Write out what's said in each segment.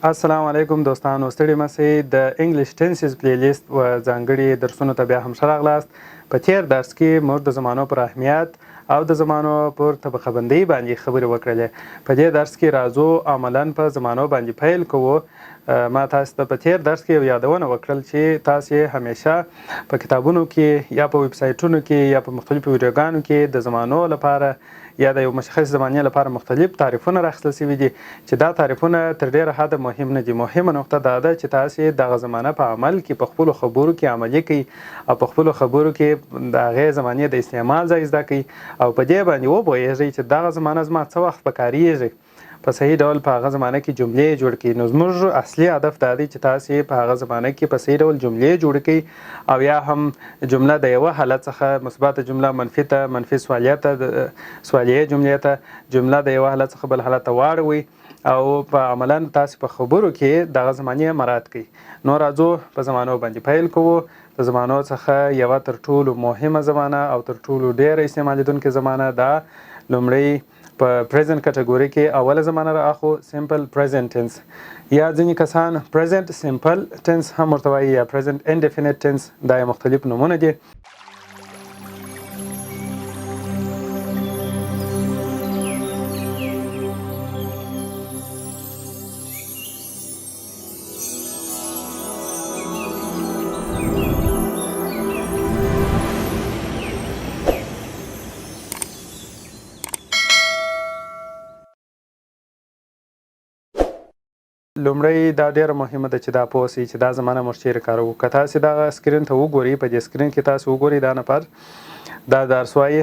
السلام علیکم دوستانو، ستړي مسئ د انګلیش ټنسز پلی لیست و ځانګړي درسونو ته بیا هم ښه راغلاست. په تیر درس کې موږ د زمانو پر اهمیت او د زمانو پر طبقه بندۍ باندې خبرې وکړلې. په دې درس کې راځو عملاً په زمانو باندې پیل کوو. ما تاسو ته په تیر درس کې یادونه وکړل چې تاسو همیشه په کتابونو کې یا په ویب سایټونو کې یا په مختلفو ویډیوګانو کې د زمانو لپاره یا د یو مشخص زمانې لپاره مختلف تعریفونه راخیستل شوي دي چې دا تعریفونه تر ډېره حده مهم نه دي. مهمه نقطه دا ده چې تاسو دغه زمانه په عمل کې په خپلو خبرو کې عملي کړئ او په خپلو خبرو کې د هغې زمانې د استعمال ځای زده کړئ او په دې باندې وپوهېږئ چې دغه زمانه زما څه وخت په کارېږي. په صحیح ډول په هغه زمانه کې جملې جوړ کړئ. نو زموږ اصلي هدف دا دی چې تاسو په هغه زمانه کې په صحیح ډول جملې جوړ کړئ او یا هم جمله د یوه حالت څخه مثبت جمله منفي ته، منفي سوالیه ته، سوالیه جملې ته، جمله د یوه حالت څخه بل حالت ته واړوئ او په عملاً تاسو په خبرو کې دغه زمانې مراعات کړئ. نو راځو په زمانو باندې پیل کوو. د زمانو څخه یوه تر ټولو مهمه زمانه او تر ټولو ډېره استعمالېدونکې زمانه دا لومړی په پریزنټ کټګوري کې اوله زمانه را اخو سمپل پریزنټ ټنس یا ځینې کسان پریزنټ سمپل ټنس هم ورته وایي یا پریزنټ انډیفینټ ټنس. دا یې مختلف نومونه دي. لومړی دا ډېره مهمه ده چې دا پوه شئ چې دا زمانه موږ چیرې کاروو. که تاسې دغه سکرین ته وګورئ، په دې سکرین کې تاسو وګورئ دا نفر دا درس وایي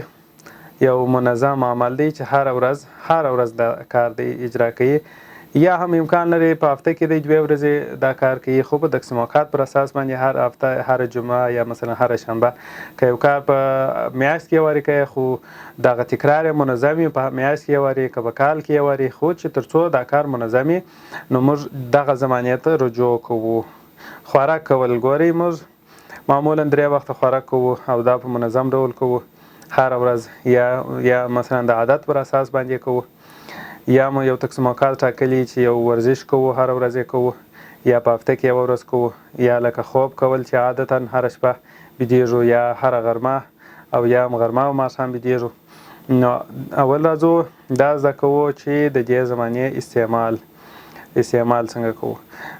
یو منظم عمل دی چې هره ورځ دا کار دی اجرا کوي یا هم امکان لري په هفته کې د 2 ورځې دا کار کوي، خو په تقسیم اوقات پر اساس باندې هر هفته، هر جمعه یا مثلا هر شنبه. که یو کار په میاشت کې یو وارې کوي خو دغه تکرار یې منظم وي، په میاشت کې یو وارې، که په کال کې یو وارې، خو چې تر څو دا کار منظم وي نو موږ دغه زمانې ته رجوع کوو. خوراک کول، ګورئ موږ معمولا 3 وخته خوراک کوو او دا په منظم ډول کوو هره ورځ یا مثلا د عادت پر اساس باندې کوو یا مو یو تقسیم اوقات ټاکلی چې یو ورزش کوو هره ورځ یې کوو یا په هفته کې یوه ورځ کوو یا لکه خوب کول چې عادتا هره شپه بیدېږو یا هره غرمه او یا هم غرمه او ماښام بیدېږو. نو اول راځو دا زده کوو چې د دې زمانې استعمال څنګه کوو.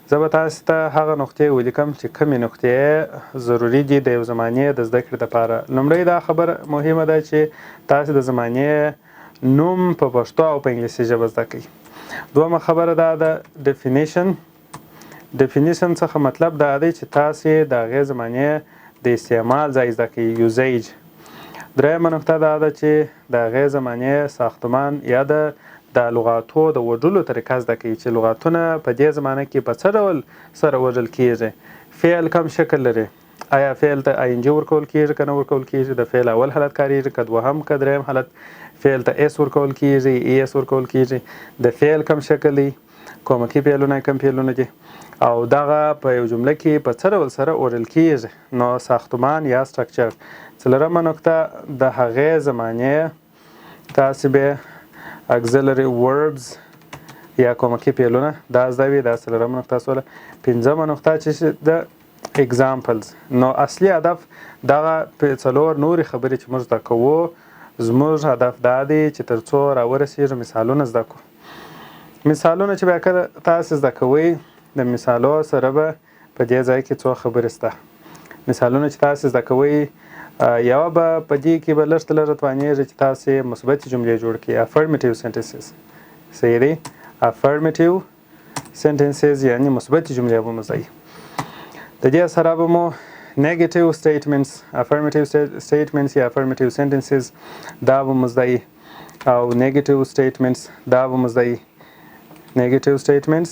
زه به تاسو ته هغه نقطې ولیکم چې کومې نقطې ضروري دي د یو زمانې د زده کړې دپاره. لومړی دا خبر مهمه ده چې تاسو د زمانې نوم په پښتو او په انګلیسي ژبه زده کړئ. دویمه خبره دا ده ډیفینیشن څخه مطلب دا دی چې تاسو د هغې زمانې د استعمال ځای زده کړئ، یوزیج. دریمه نقطه دا ده چې د هغې زمانې ساختمان یا د لغاتو د وډلو طریقه زده کړئ چې لغاتونه په دې زمانه کې په څه ډول سره وډل کیږي. فعل کوم شکل لري، آیا فعل ته آی ان جي ورکول کیږي که نه ورکول کیږي، د فعل اول حالت کاریږي که دوهم که دریم حالت، فعل ته اس ورکول کیږي، ای اس ورکول کیږي، د فعل کوم شکل دی، کومکي فعلونه کوم فعلونه دي او دغه په یو جمله کې په څه ډول سره وډل کیږي. نو ساختمان یا سټرکچر. څلورمه نقطه د هغې زمانې تاسو به اګزلري وربز یا کومکي فعلونه دا زده وي. دا څلورمه نقطه شوله. پنځمه نقطه چې د اگزامپلز. نو اصلي هدف دغه 4 نورې خبرې چې موږ زده کوو، زموږ هدف دا دی چې تر څو راورسېږو مثالونه زده کړو. مثالونه چې بیا کله تاسو زده کوئ، د مثالو سره به په دې ځای کې څو خبرې شته. مثالونه چې تاسو زده کوئ یوه به په دې کې به لږ ته لږ توانېږي چې تاسو مثبتې جملې جوړ کړئ. افرمیټیو سنټنسز صحیح دی، افرمیټیو سنټنسز یعنې مثبتې جملې به مو زده. د دې سره به مو نیګیټیو سټیټمنټس، افرمیټیو سټیټمنټس یا افرمیټیو سنټنسز دا به مو زده او نیګیټیو سټیټمنټس دا به مو زده. نیګیټیو سټیټمنټس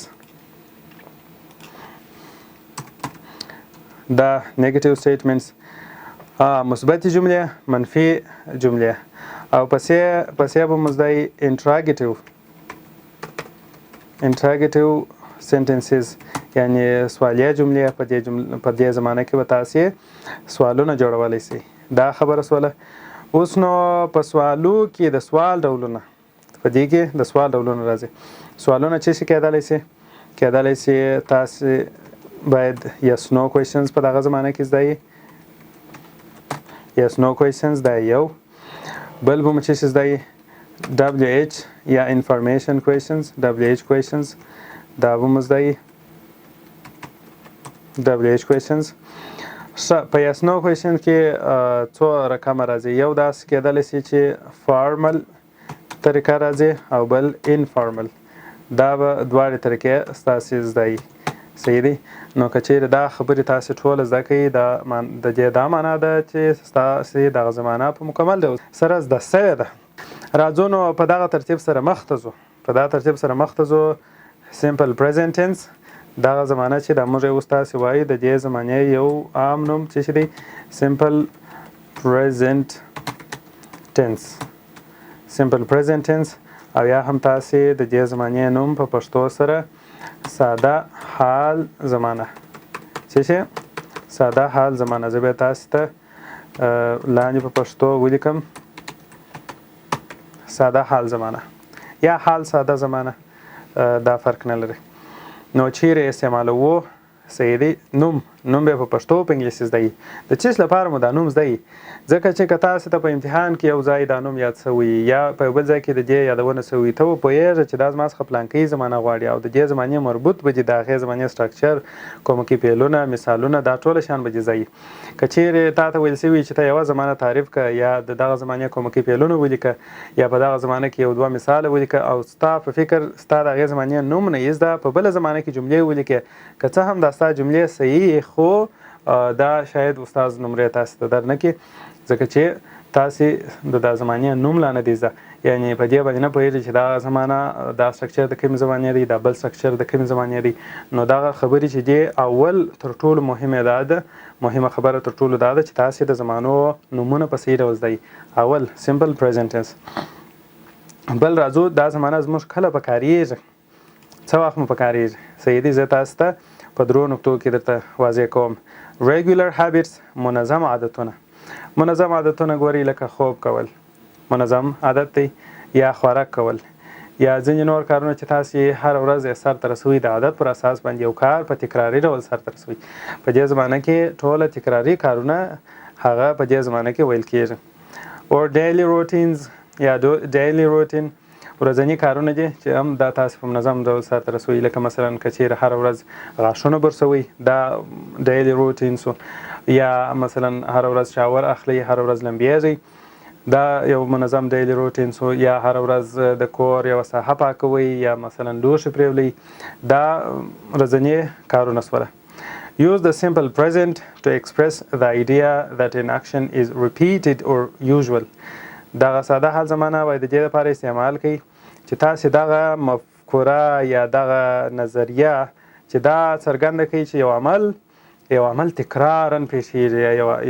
دا نیګیټیو سټیټمنټس مثبتې جملې، منفي جملې او پسې به مو زده انټراګیټیو سنټنسز یعنی سوالیه جملې. په دې زمانه کې به تاسې سوالونه جوړولی شئ. دا خبره شوله. اوس نو په سوالو کې د سوال ډولونه، په دې کې د سوال ډولونه راځي. سوالونه څه شي کېدلی شي؟ کېدلی سي تاسې باید yes no questions په دغه زمانه کې زده یې yes no questions دا یو بل به مو چې زده یې WH یا information questions WH questions دا به مو زده یې WH questions په yes no question کې څو رقمه راځي یو داسې کېدلی سي چې فارمل طریقه راځي او بل انفارمل دا به دواړې طریقې ستاسې زده یي صحیح دی نو که چیرې دا خبرې تاسې ټوله زده کوئ د دې دا معنا ده چې ستاسې دغه زمانه په مکمل ډول سره زده سوې ده راځو نو په دغه ترتیب سره مخ ته ځو سمپل پریزنټ ټنس دغه زمانه چې دا موږ اوس تاسې وایو د دې زمانې یو عام نوم څه دی سمپل پریزنټ ټنس او یا هم تاسې د دې زمانې نوم په پښتو سره ساده حال زمانه ساده حال زمانه زه به تاسې ته لاندې په پښتو ولیکم ساده حال زمانه یا حال ساده زمانه دا فرق نه لري نو چیرې استعمالوو صحیح دی نوم به په پښتو په انګلیسي زده یي د چیز لپاره مو دا نوم زده یي ځکه چې که تاسې ته په امتحان کې یو ځای دا نوم یاد سوی یا په یو بل ځای کې د دې یادونه سوي ته وپوهېږه چې دا زما څخه پلانکۍ زمانه غواړي او د دې زمانې مربوط به دي د هغې زمانې سټرکچر کومکي فعلونه مثالونه دا ټوله شیان به دې زده یي که چیرې تا ته ویل سوي چې ته یوه زمانه تعریف کړه یا د دغه زمانې کومکي فعلونه ولیکه یا په دغه زمانه کې یو دوه مثاله ولیکه او ستا په فکر ستا د هغې زمانې نوم نه یې زده په بله زمانه کې جملې ولیکې که څه هم دا ستا جملې صحیح خو دا شاید استاد نمرې تاسې ته در نه کړي ځکه چې تاسې د دا زمانې نوم لا نه دی زده یعنې په دې باندې نه پوهېږئ چې دا زمانه دا سټرکچر د کومې زمانې دی دا بل سټرکچر د کومې زمانې دی نو دغه خبرې چې دی اول تر ټولو مهمه خبره تر ټولو دا ده چې تاسې د زمانو نومونه په صحیح ډول زده اول سمپل پریزنټ ټنس بل راځو دا زمانه زموږ کله پکارېږي څه وخت مو پکارېږي صحیح دی زه تاسو ته په درو نقطو کې درته واضح کوم regular habits منظم عادتونه ګورئ لکه خوب کول منظم عادت دی یا خوراک کول یا ځینې نور کارونه چې تاسې هر ورځ سرته رسوئ د عادت پر اساس باندې یو کار په تکراري ډول سرته رسوئ په دې زمانه کې ټوله تکراري کارونه هغه په دې زمانه کې ویل کېږي or daily routines یا daily routine ورځني کارونه دي چې هم دا تاسې په منظم ډول سرته رسوئ لکه مثلا که چیرې هره ورځ غاښونه برسوئ دا ډیلی روټین سو یا مثلا هره ورځ شاور اخلئ هره ورځ لمبیږئ دا یو منظم ډیلی روټین سو یا هره ورځ د کور یوه ساحه پاکوئ یا مثلا لوښي پرېولئ دا ورځني کارونه سوله Use the simple present to express the idea that an action is repeated or usual دغه ساده حال زمانه باید د دې لپاره استعمال کړئ چې تاسې دغه مفکوره یا دغه نظریه چې دا څرګنده کوي چې یو عمل تکرارا پیښیږي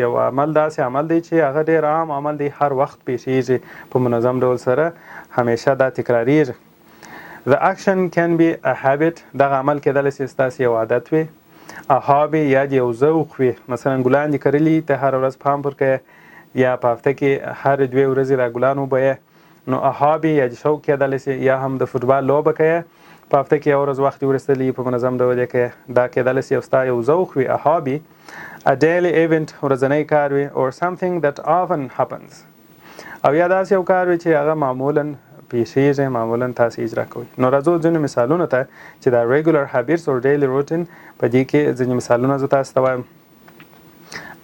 یو عمل داسې عمل دی چې هغه ډېر عام عمل دی هر وخت پیښیږي په منظم ډول سره همیشه دا تکراریږي The action can be a habit دغه عمل کېدلی شي ستاسې یو عادت وي a hobby یا د یو ذوق وي مثلا ګلان دې کرلي ته هره ورځ پام پر کوې یا په هفته کې هر 2 ورځې را ګلان وبویې نو هابي یا شوق کېدلی شي یا هم د فوټبال لوبه کوې په هفته کې یو ورځ وخت وروستلی په منظم ډول یې کوې دا کېدلی شي ستا یو ذوق وي هابي a daily event ورځنی کار وي or something that often happens او یا داسې یو کار وي چې هغه معمولا پیښیږي معمولا تاسې اجرا کوئ نو راځو ځینو مثالونو ته چې دا regular habits or daily routine په دې کې ځینې مثالونه زه تاسو ته وایم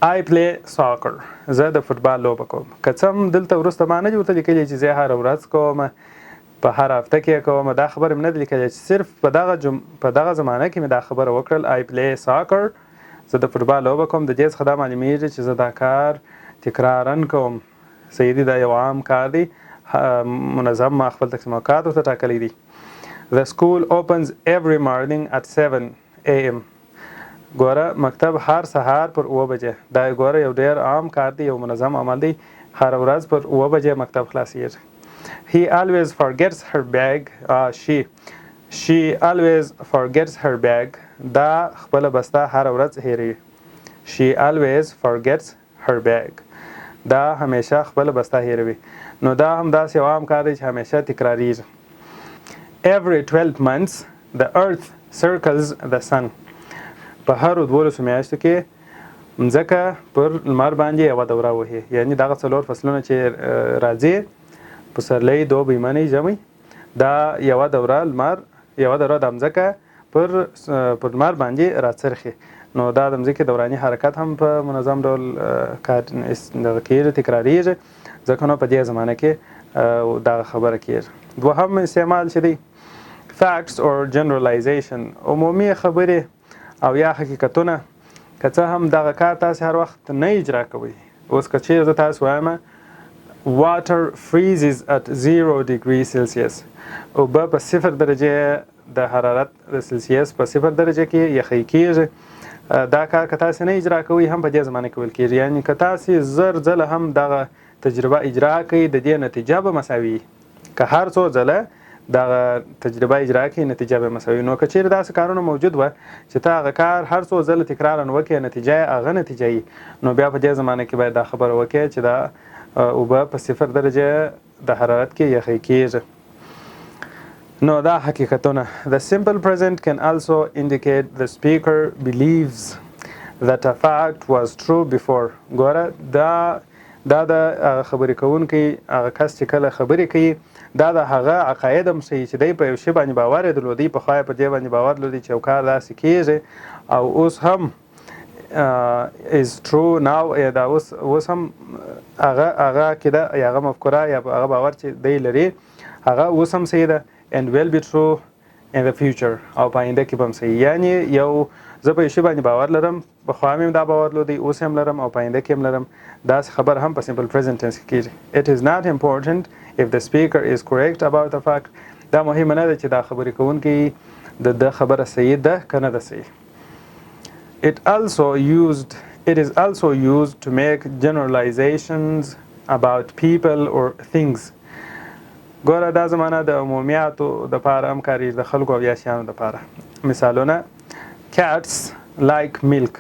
I play soccer زه د فوټبال لوبه کوم که څه هم دلته وروسته ما نه دي ورته لیکلي چې زه هره ورځ کوم په هر هفته کې کوم دا خبره مې نه ده لیکلې چې صرف په دغه زمانه کې مې دا خبره وکړل I play soccer زه د فوټبال لوبه کوم د دې څخه دا معلومیږي چې زه دا کار تکرارا کوم صحیح دی دا یو عام کار دی منظم ما خپل تقسیم اوقات ورته ټاکلی دي The school opens every morning at 7 AM ګوره مکتب هر سهار پر 9 بجې دا ګوره یو ډېر عام کار دی یو منظم عمل دی هر ورځ پر 9 بجې مکتب خلاصیږي He always forgets her bag She always forgets her bag دا خپله بسته هر ورځ هیروي She always forgets her bag دا همیشه خپله بسته هیروي نو دا هم داسې یو عام کار دی چې همیشه تکراریږي Every 12 months the earth circles the sun. په هرو 12 میاشتو کې مځکه پر لمر باندې یوه دوره وهي، یعنی دغه 4 فصلونه چې راځي پسرلی، دوبی، منی، ژمی، دا یوه دوره د مځکه پر لمر باندې راڅرخي. نو دا د مځکې دوراني حرکت هم په منظم ډول دغه کېږي، تکراریږي، ځکه نو په دې زمانه کې دغه خبره کېږي. دوهم استعمال چې دی facts or generalization، عمومي خبرې او یا حقیقتونه، که څه هم دغه کار تاسې هر وخت نه اجرا کوئ. اوس که چېرې زه تاسو وایم water freezes at 0 degree Celsius، اوبه په 0 درجې د حرارت د سلسیس په 0 درجه کې یخی کېږي. دا کار که تاسې نه اجرا کوئ هم په دې زمانه کې ویل کېږي. یعنی که تاسې 1000 ځله هم دغه تجربه اجرا کوئ د دې نتیجه به مساوي، که هر څو ځله دغه تجربه اجرا کوي نتیجه به مساوي. نو که چېرې داسې کارونه موجود وه چې ته هغه کار هر څو ځله تکرارا وکړې نتیجه یې هغه نتیجه یي، نو بیا په دې زمانه کې باید دا خبره وکړې چې دا اوبه په 0 درجه د حرارت کې یخی کېږي. نو دا حقیقتونه. The simple present can also indicate the speaker believes that a fact was true before. ګوره دا د خبرې کوونکی هغه کس چې کله خبرې کوي دا د هغه عقاید هم ښیي چې دی په یو شي باندې باور یې درلودی، پخوا یې په دې باندې باور درلودی چې یو کار داسې کېږي او اوس هم is true now، یا دا اوس هم هغه عقیده یا هغه مفکوره یا هغه باور چې دی لري هغه اوس هم صحیح ده and will be true in the future، او په آینده کې به هم صحیح. یعنی یو زه په یو شي باندې باور لرم، پخوا مې دا باور درلودی، اوس هم لرم او په آینده کې هم لرم. داسې خبر هم په simple present tense کې کېږي. It is not important if the speaker is correct about the fact. دا مهمه نه ده چې دا خبرې کوونکی د خبره صحیح ده که نه ده صحیح. It is also used to make generalizations about people or things. ګوره دا زمانه د عمومیاتو دپاره هم کارېږي، د خلکو او یا شیانو دپاره. مثالونه cats like milk.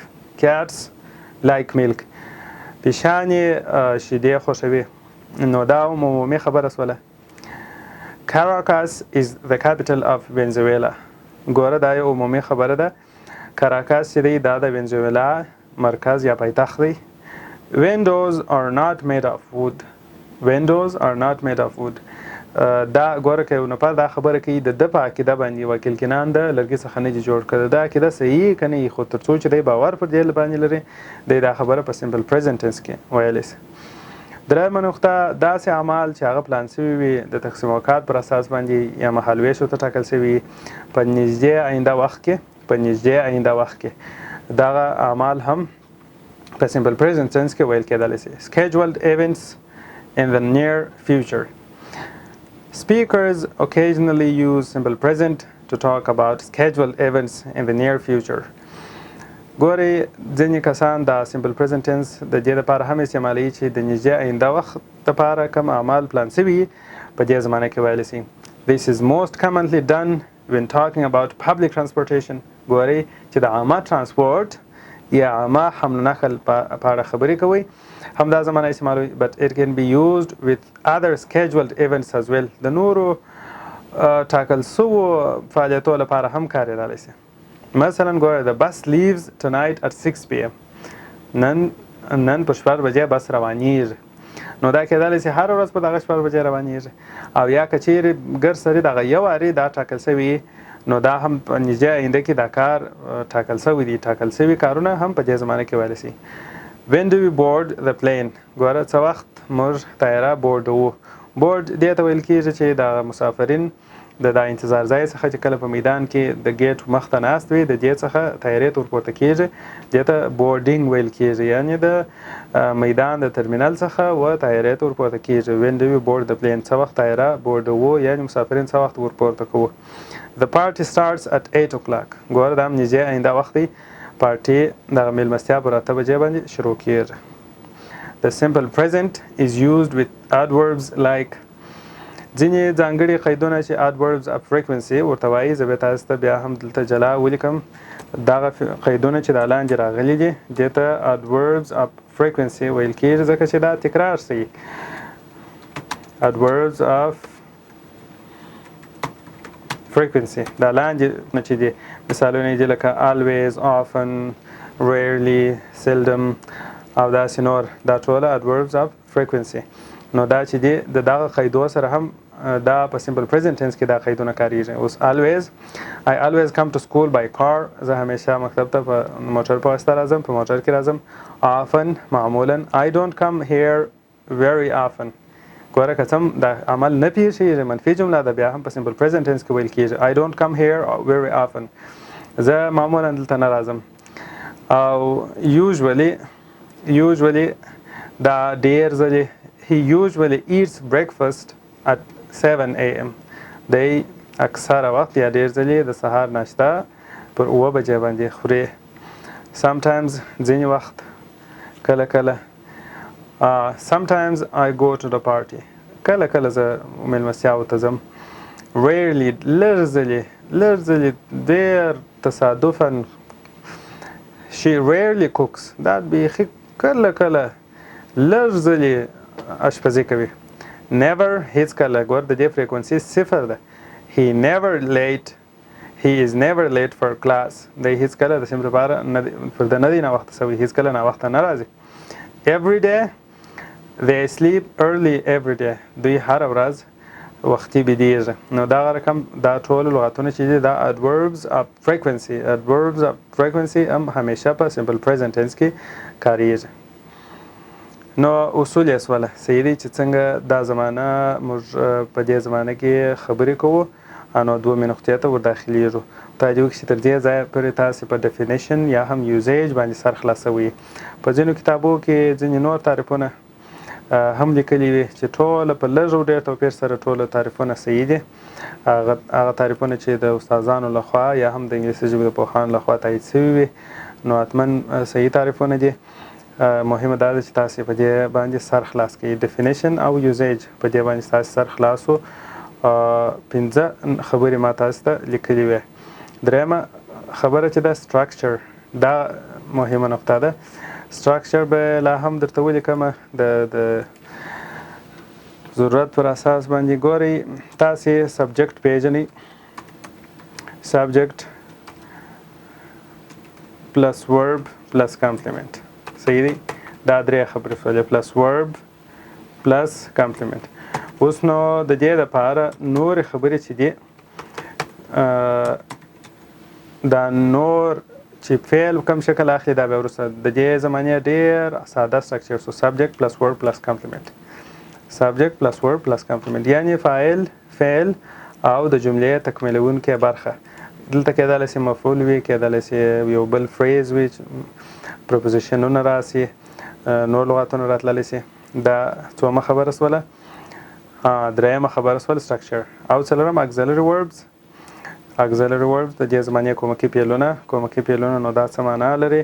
پیشانې شیدې خوښوي. نو دا عمومي خبره سوله. Caracas is the capital of Venezuela. ګوره دا یو عمومي خبره ده. کاراکاس چې دی دا د وینزویلا مرکز یا پایتخت دی. Windows are not made of wood. دا ګوره که یو نفر دا خبره کوي د ده په عقیده باندې وکیل کینان د لرګي څخه نه دي جوړ کړی، دا عقیده صحیح که نه وي، خو تر څو چې دی باور پر دې باندې لري دی دا خبره په simple present tense کې ویلی شي. درېیمه نقطه داسې اعمال چې هغه پلان شوي وي د تقسیم اوقات پر اساس باندې یا مهال ویشو ته ټاکل شوي په نږدې آینده وخت کې دغه اعمال هم په simple present tense کې ویل کېدلی شي. Scheduled events in the near future. Speakers occasionally use simple present to talk about scheduled events in the near future. ګورې ځینې کسان دا simple present tense د دې دپاره هم استعمالوي چې د نږدې آینده وخت دپاره کوم اعمال پلان شوي په دې زمانه کې ویلی شي. This is most commonly done when talking about public transportation. ګورې چې د عامه ترانسپورت یا عامه حمل نقل په اړه خبرې کوئ هم دا زمانه استعمالوي. But it can be used with other scheduled events as well. د نورو ټاکل شوو فعالیتو لپاره هم کارېدلی شي. مثلا ګوره the bus leaves tonight at 6 PM. نن په 4 بجې بس روانېږي. نو دا کېدلی شي هر ورځ په دغه 4 بجې روانېږي، او یا که چیرې ګر سړي دغه یو وارې دا ټاکل شوي نو دا هم په نږدې آینده کې دا کار ټاکل شوي دي. ټاکل شوي کارونه هم په دې زمانه کې ویلی شي. When do we board the plane؟ ګوره څه وخت موږ طیاره بورډوو. بورډ دې ته ویل کېږي چې د مسافرین د انتظار ځای څخه چې کله په میدان کې د ګیټ مخ ته ناست وي د دې څخه طیارې ته ورپورته کېږي، دې ته بورډینګ ویل کېږي، یعنې د میدان د ترمینل څخه و طیارې ته ورپورته کېږي. When do we board the plane؟ څه وخت طیاره بورډوو، یعنې مسافرین څه وخت ورپورته کوو. The party starts at 8 o'clock. ګوره دا هم نږدې آینده وخت دی. پارټي دغه میلمستیا په 8 بجې باندې شروع کېږي. The simple present is used with adverbs like. ځینې ځانګړي قیدونه چې adverbs of frequency ورته وایي، زه به تاسو ته بیا هم دلته جلا ولیکم. دغه قیدونه چې دا لاندې راغلي دي دې ته adverbs of frequency ویل کېږي ځکه چې دا تکرار شي. adverbs of frequency دا لاندې نه چې دي مثالونه دي لکه always often rarely seldom او داسې نور دا ټوله adverbs of frequency نو دا چې دي د دغه قیدو سره هم دا په simple present tense کې دا قیدونه کاریږي اوس always I always come to school by car زه همیشه مکتب ته په موټر په واسطه راځم په موټر کې راځم often معمولا I don't come here very often ګوره که څه د عمل نه پیښیږي منفي جمله ده بیا هم په simple present tense کې ویل کېږي I don't come here very often زه معمولا دلته نه راځم او usually دا ډېر ځلې he usually eats breakfast at 7 a.m. دی اکثره وخت یا ډېر ځلې د سهار ناشته پر 9 بجې باندې خوري sometimes ځینې وخت کله کله sometimes I go to the party کله کله زه میلمستیاو ته ځم rarely لږ ځلې ډېر تصادفا she rarely cooks دا بیخي کله کله لږ ځلې اشپزي کوي never هیڅکله ګور د دې فریکونسي صفر ده he is never late for class دی هیڅکله د سیم لپاره پر د نه دی ناوخته سوی هیڅکله ناوخته نه راځي every day they sleep early every day دوی هره ورځ وختي بېدېږي نو دغه رقم دا ټول لغتونه چې دي دا adverbs of frequency هم همیشه په simple present tense کې کاریږي نو اصول یې سوله صحیح دی چې څنګه دا زمانه موږ په دې زمانه کې خبرې کوو نو 2 نقطې ته ورداخلیږو تاجو کې تر دې ځایه پورې تاسې په definition یا هم usage باندې سر خلاصوي په ځینو کتابو کې ځینې نور تعریفونه هم لیکلي وي چې ټوله په لږ او ډېر توپیر سره ټوله تعریفونه صحیح دي هغه تعریفونه چې د استادانو لخوا یا هم د انګلیسي ژبې د پوهانو لخوا تایید شوي وي نو حتما صحیح تعریفونه دي مهمه دا ده چې تاسې په دې باندې سر خلاص کړئ definition او usage په دې باندې تاسې سر خلاص و 5 خبرې ما تاسو ته لیکلې وې درېیمه خبره چې دا structure دا مهمه نقطه ده structure به لا هم درته ولیکمه د ضرورت پر اساس باندې ګورئ تاسې subject پیژنئ subject plus verb plus complement صحیح دی دا 3 خبرې شولې plus verb plus complement اوس نو د دې لپاره نورې خبرې چې دي دا نور چې فعل کوم شکل اخلي دا به وروسته د دې زمانې ډېر ساده structure سو subject plus verb plus complement subject plus verb plus complement یعنی فاعل فعل او د جملې تکمیلونکې برخه دلته کېدلی شي مفعول وي کېدلی شي یو بل فریز وي پروپوزیشنونه راسي نور لغاتونه راتللی شي دا څومه خبره سوله درېیمه خبره سوله structure او څلورم auxiliary verbs د دې زمانې کومکي فعلونه نو دا څه معنا لري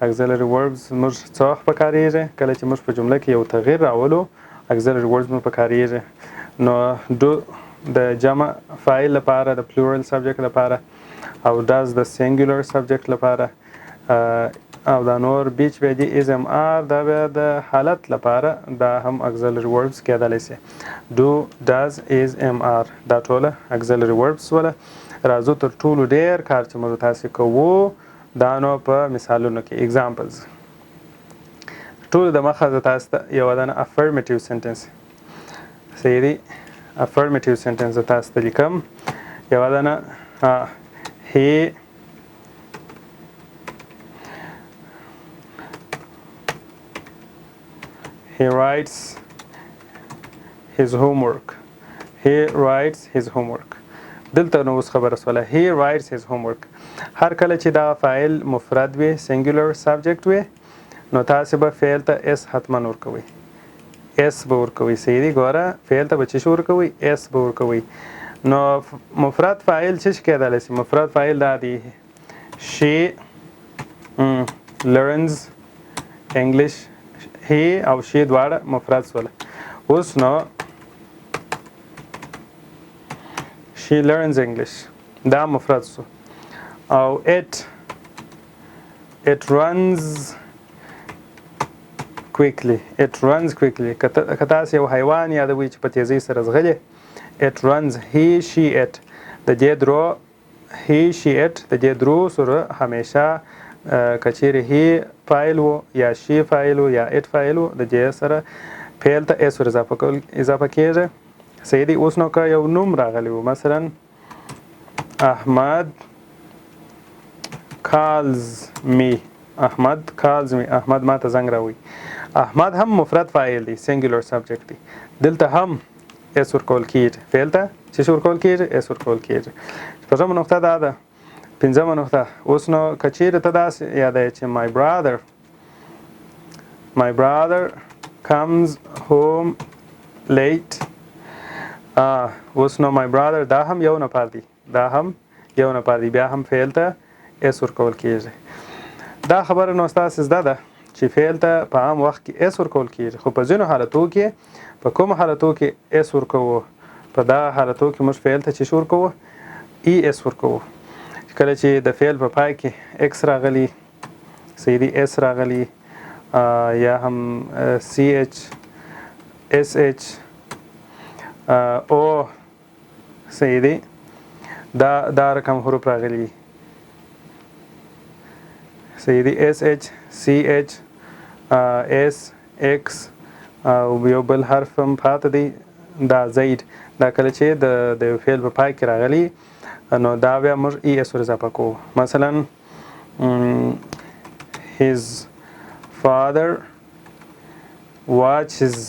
auxiliary verbs موږ څه وخت پکارېږي کله چې موږ په جمله کې یو تغییر راولو auxiliary verbs موږ پکارېږي نو do د جمع فاعل لپاره د plural subject لپاره او does د singular subject لپاره او دا نور بیچ به دي SMR دا به د حالت لپاره دا هم auxiliary verbs کېدلی شي do does SMR دا ټوله auxiliary verbs وله راځو تر ټولو ډېر کار چې موږ تاسې کوو دا نو په مثالونو کې examples ټولو د مخه زه تاسو ته یوه دانه affirmative sentence صحیح دی affirmative sentence زه تاسو ته لیکم یوه دانه He writes his homework. دلته نو اوس خبره سوله he writes his homework هر کله چې دا فاعل مفرد وي singular subject وي نو تاسې به فعل ته اس حتما ورکوئ اس به ورکوئ صحیح دی ګوره فعل ته به څه ورکوئ اس به ورکوئ نو مفرد فاعل څه کېدلی شي مفرد فاعل دا دی she learns English he او she دواړه مفرد سوله اوس نو she learns English دا مفرد سو او it runs quickly که تاسې یو حیوان یادوئ چې په تیزۍ سره ځغلي it runs he she it د دې درو هی شي اټ د دې درو سره همیشه کچیر هی فایل وو یا شي فایل وو یا اټ فایل وو د دې سره فعل ته اس ور اضافه کیږي صحیح دی. اوس نو که یو نوم راغلی وو مثلا احمد calls me احمد ما ته زنګ راوي. احمد هم مفرد فاعل دی سنګولر سبجیکټ دی. دلته هم اس ورکول کیږي فعل ته چې ورکول کیږي اس ورکول کیږي. پنځمه نقطه دا ده. پنځمه نقطه اوس نو کچیر ته داس یادای چې my brother comes home late. اوس نو my brother دا هم یو نفر دی بیا هم فعل ته اس ورکول کیږي. دا خبره نو تاسو زده ده چې فعل ته په عام وخت کې اس ورکول کیږي خو په ځینو حالتو کې په کوم حالتو کې اس ورکوو په دا حالتو کې موږ فعل ته چې ورکوو ای اس ورکوو. کله چې د فعل په پای کې ایکس راغلی صحیح دی اس راغلی یا هم سی ایچ اس ایچ او صحیح دی دا رقم حروف راغلی صحیح دی اس ایچ سی ایچ اس ایکس او یو بل حرف هم پاتې دی دا زید. دا کله چې د فعل په پای کې راغلی نو دا بیا موږ ای اس ور اضافه کوو. مثلا his father watches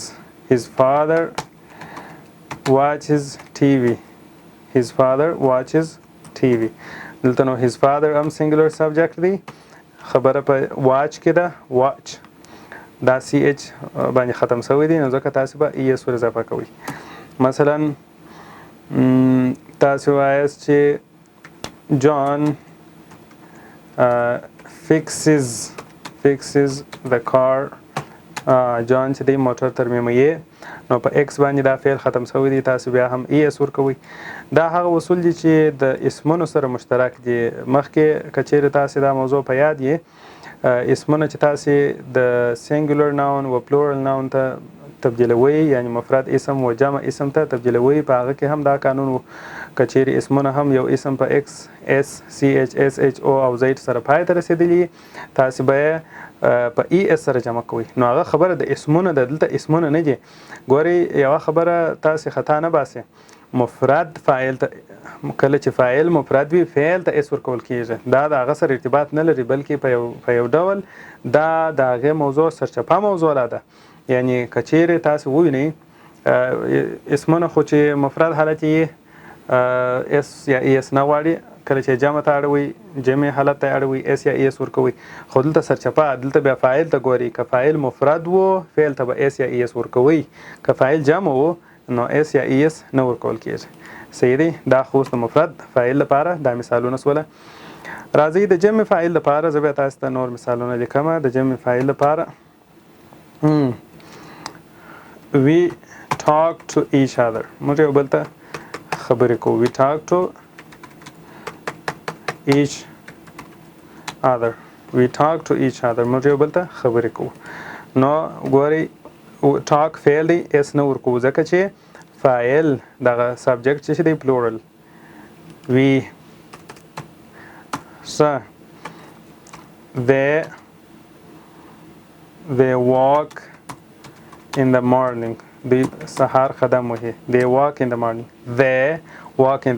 TV. دلته نو his father هم singular subject دی خبره په واچ کې ده واچ دا سی ایچ باندې ختم شوی دی نو ځکه تاسو به ای اس ور اضافه کوئ. مثلا تاسو وایاست چې John fixes the car. جان چې دی موټر ترمیموي نو په ایکس باندې دا فعل ختم شوی دی تاسو بیا هم ای اس ورکوئ. دا هغه اصول دي چې د اسمونو سره مشترک دي. مخکې کچېرې تاسو دا موضوع په یاد یې اسمونه چې تاسو د سنګولر ناون و پلورل ناون ته تبدیلوي یعنی مفرد اسم و جمع اسم ته تبدیلوي په هغه کې هم دا قانون و کچېرې اسمونه هم یو اسم په ایکس اس سی ایچ اس ایچ او او زید سره پای ته رسیدلی تاسو به په ای اس سره جمع کوئ. نو هغه خبره د اسمونه د دلته اسمونه نه دي. ګورئ یوه خبره تاسو خطا نه باسئ. مفرد فاعل ته کله چې فاعل مفرد وي فعل ته اس ورکول کیږي. دا د هغه سره ارتباط نه لري بلکې په یو ډول دا د هغې موضوع سرچپه موضوع ده. یعنی کچېرې تاسو ووینئ اسمونه خو چې مفرد حالت یې اس یا ای اس نه غواړي کله چې جمع ته اړوي جمع حالت ته اړوي اس یا ای اس ورکوي خو دلته سرچپه دلته بیا فاعل ته ګوري که فاعل مفرد وو فعل ته به اس یا ای اس ورکوي که فاعل جمع وو نو اس یا ای اس نه ورکول کیږي. صحیح دی. دا خو د مفرد فاعل لپاره دا مثالونه سوله. راځئ د جمع فاعل لپاره زه بیا تاسو ته نور مثالونه لیکم. د جمع فاعل لپاره we talk to each other. موږ یو بل ته خبرې کوو. we talk to each other. موږ یو بل ته خبرې کوو. نو ګورئ talk فعل دی اس نه ورکوو ځکه چې فاعل دغه سبجیکټ چې دی پلورل we they walk in the morning. دوی سهار قدم وهي. they walk in the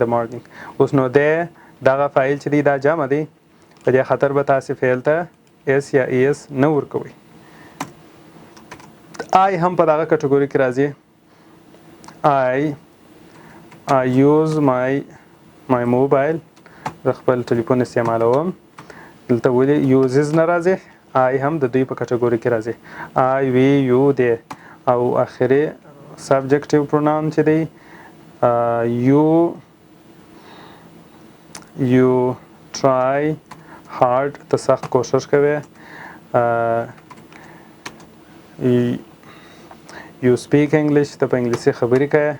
morning. اوس نو دی دغه فاعل چې دی دا جمع دی په دې خاطر به تاسو فعل ته اس یا ای اس نه ورکوئ. آی هم په دغه کټګوري کې راځي. I use my mobile. زه خپل ټلیفون استعمالوم. دلته ولې uses نه راځي. I هم د دوی په کټګوري کې راځي. I we you they او اخري subjective pronoun چې دی you try hard ته سخت کوشش کوي. you speak English ته په انګلیسي خبرې کوي.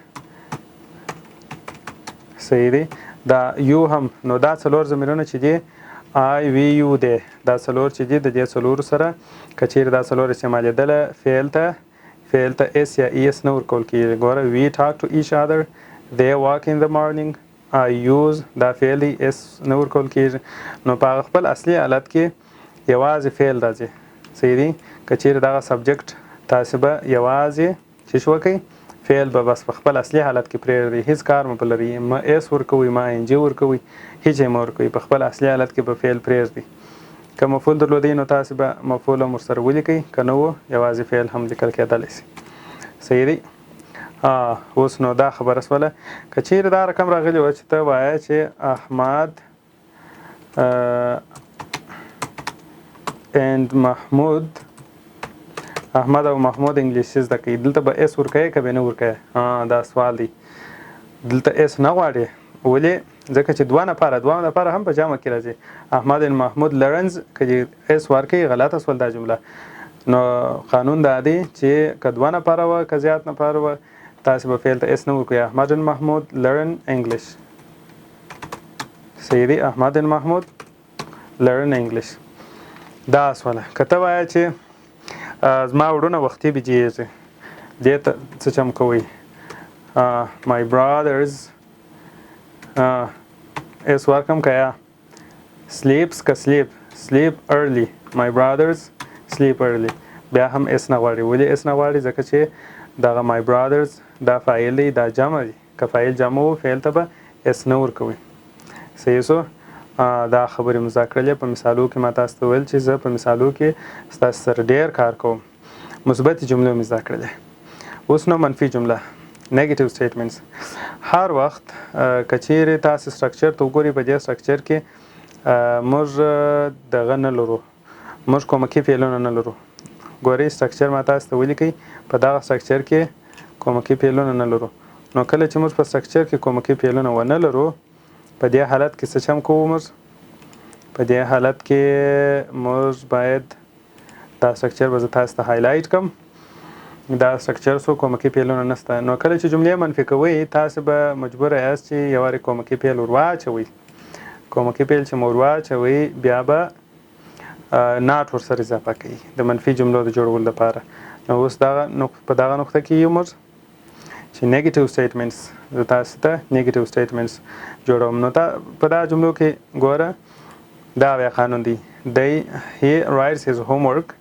صحیح دی. دا یو هم نو دا څلور ضمیرونه چې دي I we you they دا څلور چې دي د دې څلورو سره کچېرې دا څلور استعمالېدله فعل ته اس یا ای اس نه ورکول کېږي. ګوره we talk to each other they walk in the morning یوز دا فعل دی اس نه ورکول کېږي نو په خپل اصلي حالت کې یوازې فعل راځي صحیح دی که چیرې دغه سبجیکټ تاسې به یوازې څه وکئ فعل به بس په خپل اصلي حالت کې پرېږدئ هېڅ کار مو په لري ما اس ورکوئ ما ان جي ورکوئ هېڅ یې مه ورکوئ په خپل اصلي حالت کې به فعل پرېږدئ که مفعول درلودی نو تاسې به مفعول هم ورسره ولیکئ که نه و یوازې فعل هم لیکل کېدلی شي صحیح دی اوس نو دا خبره شوله که چیرې دا رقم راغلی وه چې ته وایه چې احمد and محمود احمد او محمود انګلیسي زده کوي دلته به اس ورکوې که به نه ورکوې دا سوال دی دلته اس نه غواړې ولې ځکه چې دوه نفره هم په جمع کې راځي احمد and محمود لرنز که اس ورکوي غلطه سول دا جمله نو قانون دا دی چې که دوه نفره وه که زیات نفره وه تاسې به فعل ته اس نه ورکوئ احمد and محمود learn English صحیح دی احمد and محمود learn English دا سوله که ته وایه چې زما وروڼه وختي بجېږي دې ته څه چم کوئ my brothers اس ورکم که یا sleeps که sleep early my brothers sleep early بیا هم اس نه غواړي ولې اس نه غواړي ځکه چې دغه my brothers دا فاعل دی دا جمع دی که فاعل جمع و فعل ته به اس نه ورکوئ صحیح سو دا خبرې مو زده کړلې په مثالو کې ما تاسو ته ویل چې زه په مثالو کې ستاسو سره ډېر کار کوم مثبتې جملې مې زده کړلې اوس نو منفي جمله نیگیټیو سټیټمنټس هر وخت که چیرې تاسو سټرکچر ته وګورئ په دې سټرکچر کې موږ دغه نه لرو موږ کومکي فعلونه نه لرو ګورئ سټرکچر ما تاسو ته ولیکئ په دغه سټرکچر کې کومکي فعلونه نه لرو نو کله چې موږ په سټرکچر کې کومکي فعلونه ونه لرو په دې حالت کې څه چم کوو موږ په دې حالت کې موږ باید دا سټرکچر به زه تاسو ته هایلایټ کړم دا سټرکچر څو کومکي فعلونه نشته نو کله چې جملې منفي کوئ تاسو به مجبوره یاست چې یو وارې کومکي فعل ور واچوئ کومکي فعل چې مو ور واچوئ بیا به ناټ ورسره اضافه کوئ د منفي جملو د جوړولو لپاره نو اوس په دغه نقطه کې یو موږ چې نیگیټیو سټیټمنټس زه تاسو ته نیگیټیو سټیټمنټس جوړوم نو په دا جملو کې ګوره دا بیا قانون دی he writes his homework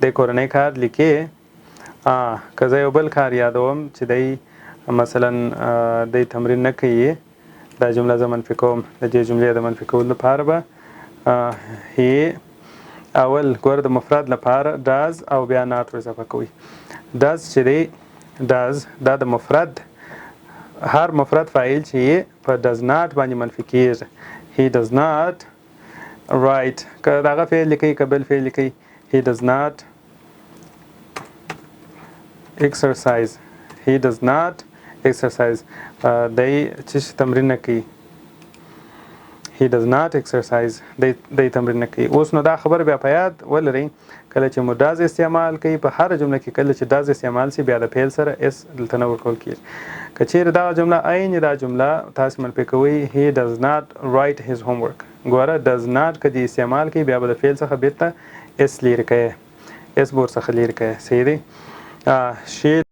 دی کورنۍ کار لیکي که زه یو بل کار یادوم چې دی مثلا دی تمرین نه کوي دا جمله زه منفي کوم د دې جملې د منفي کولو لپاره به he اول ګوره د مفرد لپاره does او بیا not اضافه کوي does چې دی does دا د مفرد هر مفرد فاعل چې په does not باندې منفي کیږي he does not write که دغه فعل لیکي که بل فعل لیکي he does not exercise he does not exercise دی چې تمرین نه کوي he does not exercise دی تمرین نه کوي اوس نو دا خبر بیا په یاد ولرئ کله چې مو does استعمال کوي په هر جمله کې کله چې does استعمال شي بیا د فعل سره اس دلته نه ورکول کېږي که چیرې دغه جمله عین دا جمله تاسو منفي کوئ he does not write his homework ګوره does not که دې استعمال کوي بیا به د فعل څخه بیرته اس لرې کوي اس به ورڅخه لرې کوي صحیح دی she